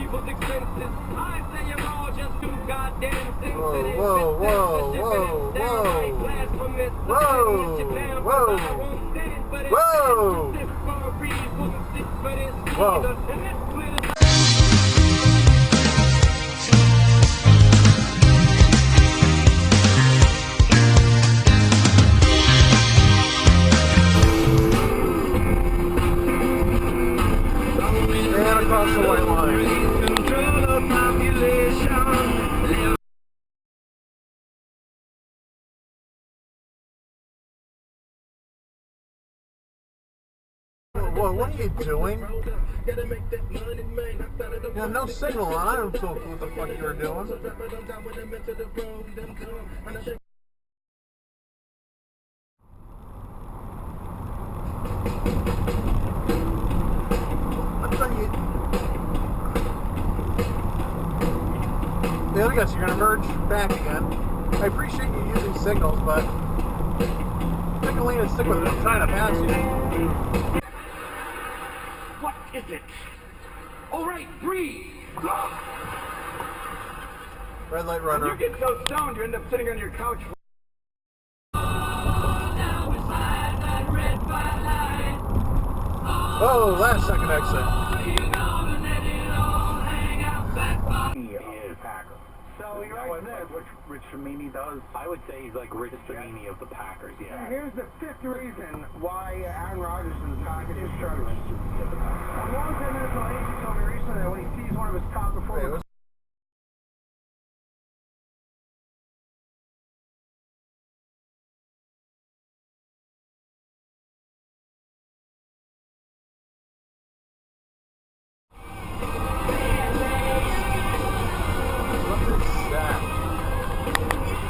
people's expenses. I say you're all just too goddamn things. Whoa, whoa, whoa, whoa, whoa. Whoa, whoa. Whoa. And across the white line. Whoa, what are you doing? You have no signal on. I don't know what the fuck you were doing. Yeah, I guess you're gonna merge back again. I appreciate you using signals, but stick a lane and stick with it. I'm trying to pass you. What is it? All right, breathe. Red light runner. When you get so stoned, you end up sitting on your couch. Oh, last second exit. So he writes this, which Rich Samini does. I would say he's like Rich Samini of the Packers, yeah. Here's the fifth reason why Aaron Rodgers is not going to start. A long-term NFL agent told me recently that when he sees one of his top performers.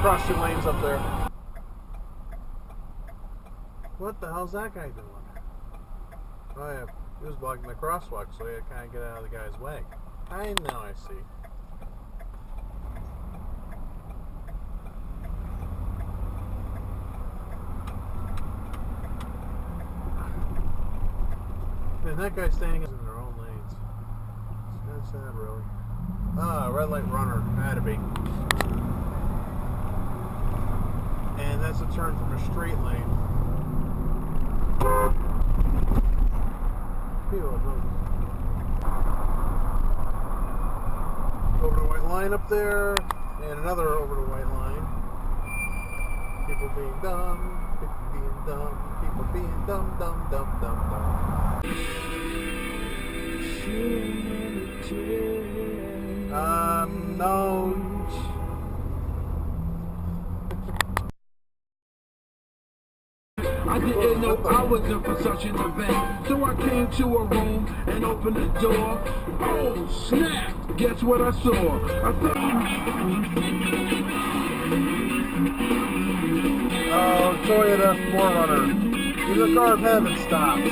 Cross two lanes up there. What the hell's that guy doing? Oh yeah, he was blocking the crosswalk, so he had to kind of get out of the guy's way. I see. Man, that guy's standing in their own lanes. It's kind of sad, really. Ah, red light runner. Had to be. And that's a turn from a straight lane. Over the white line up there, and another over the white line. People being dumb, people being dumb, people being dumb, dumb, dumb, dumb, dumb. No. I didn't know I was in for such an event, so I came to a room and opened the door. Oh snap! Guess what I saw? Oh, Toyota 4Runner. He's a car of heaven stops.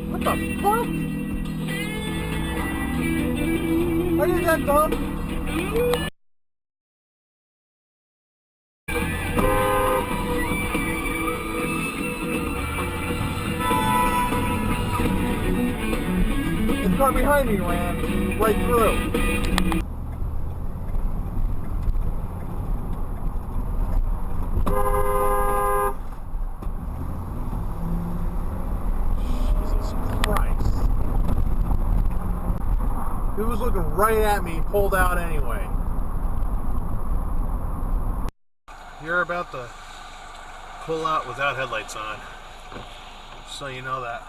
What the fuck? Are you that dumb? The car behind me ran right through. Jesus Christ. He was looking right at me, pulled out anyway. You're about to pull out without headlights on, so you know that.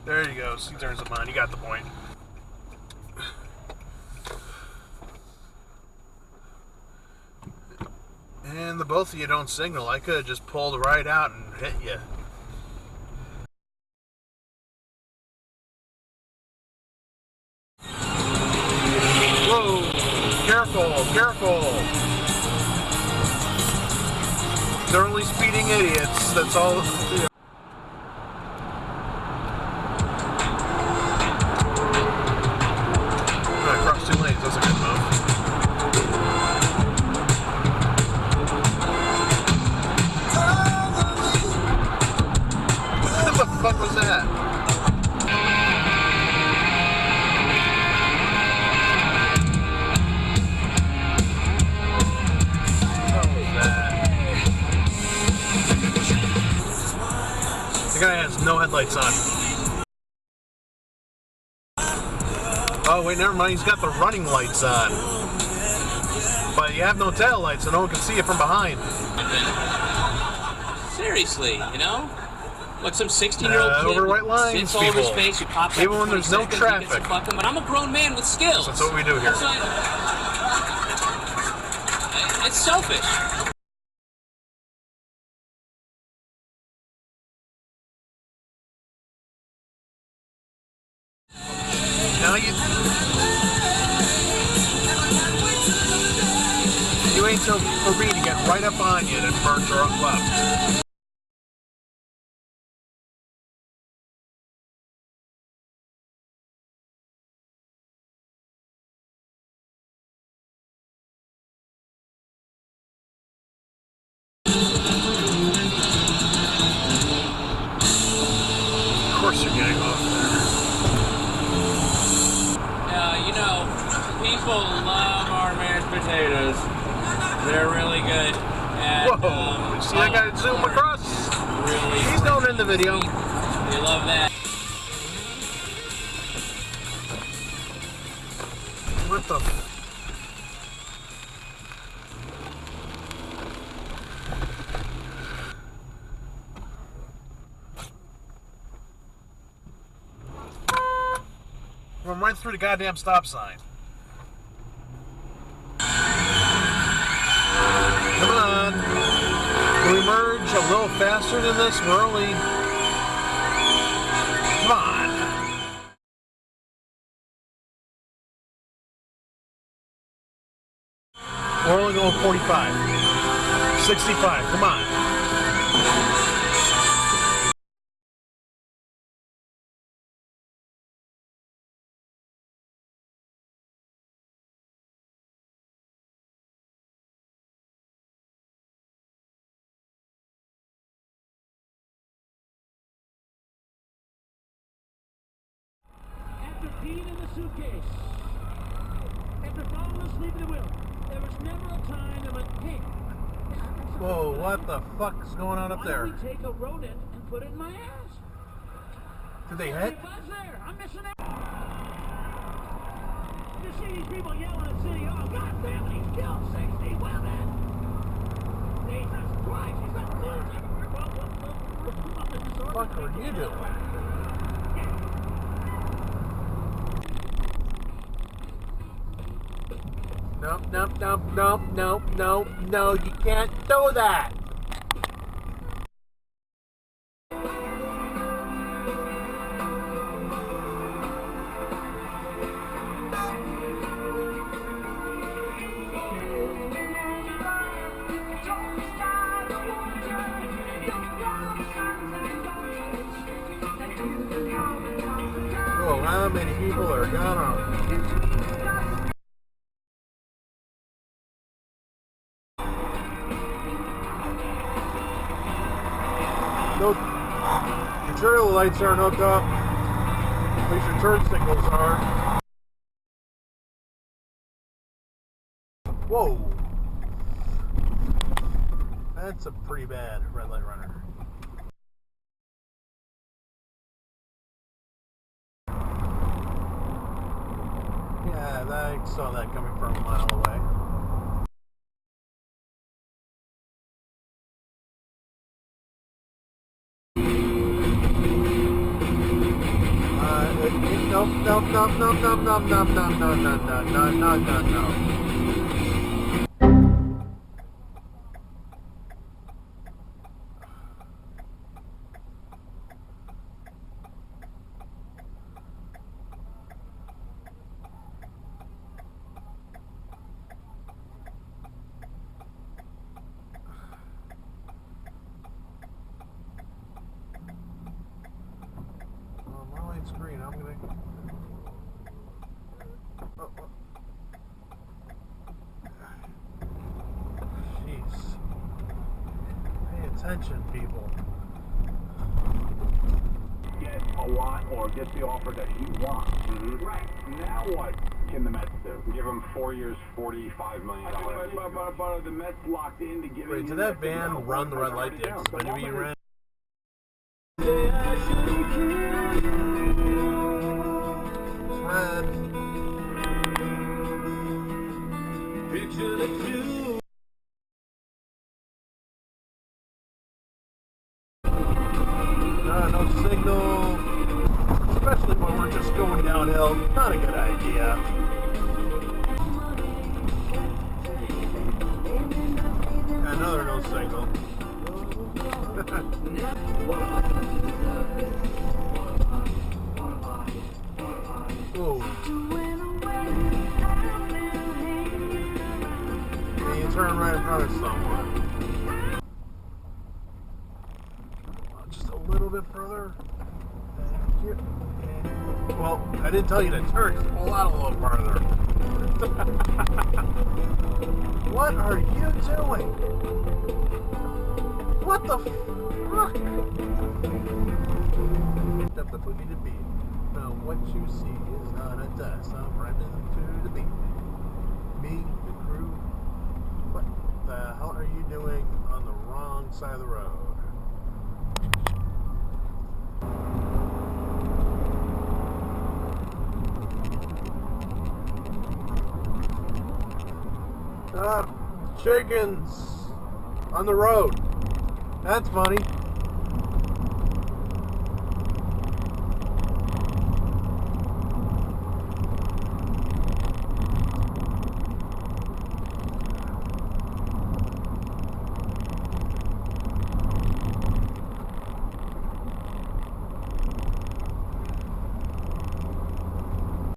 There you go. He turns them on. You got the point. And the both of you don't signal. I could have just pulled right out and hit you. Whoa! Careful! Careful! They're only speeding idiots. That's all. Across two lanes. That's a good move. fuck was that? What was that? The guy has no headlights on. Oh wait, never mind. He's got the running lights on. But you have no tail lights, so no one can see you from behind. Seriously, you know? Like some 16-year-old kid over white lines, sits all over his face, you pop even when there's no traffic. But I'm a grown man with skills. That's what we do here. It's selfish. Now you ain't so for me to get right up on you and burn your up left. Of course you're getting off there. You know, people love our mashed potatoes. They're really good. And, whoa! See that guy zoom across? Really, he's known in the video. They love that. What the? Run right through the goddamn stop sign. Come on. Can we merge a little faster than this? We're only... Come on. We're only going 45. 65. Come on. Peeing in the suitcase. After falling asleep at the wheel. There was never a time I went, hey. Whoa, what the fuck is going on up there? Why don't we take a rodent and put it in my ass? Did they hit? There. I'm missing out. You see these people yelling at City Hall, God damn it, he's killed 60 women. Jesus Christ, he's got fools everywhere. What the fuck are you doing? Nope, nope, nope, nope, nope, nope, no, you can't do that! Oh, how many people are gone? No, your trail lights aren't hooked up. At least your turn signals are. Whoa. That's a pretty bad red light runner. Yeah, I saw that coming from a mile away. No. My light's green. I'm gonna. Jeez. Pay attention, people. want or gets the offer that he wants. Right. Now what can the Mets do? Give him 4 years, $45 million. But the Mets locked in to give Wait, did that van run the red light there? Maybe you ran. Red. Picture the two. No signal. Especially when we're just going downhill. Not a good idea. Another no signal. Ooh. Can you turn right in front of someone? Just a little bit further. Thank you. Well, I didn't tell you to turn. Just pull out a little farther. What are you doing? What the fuck? Up the boogie to beat. Now what you see is not a test. I'm running to the beat. Me, the crew. What the hell are you doing on the wrong side of the road? Chickens on the road. That's funny.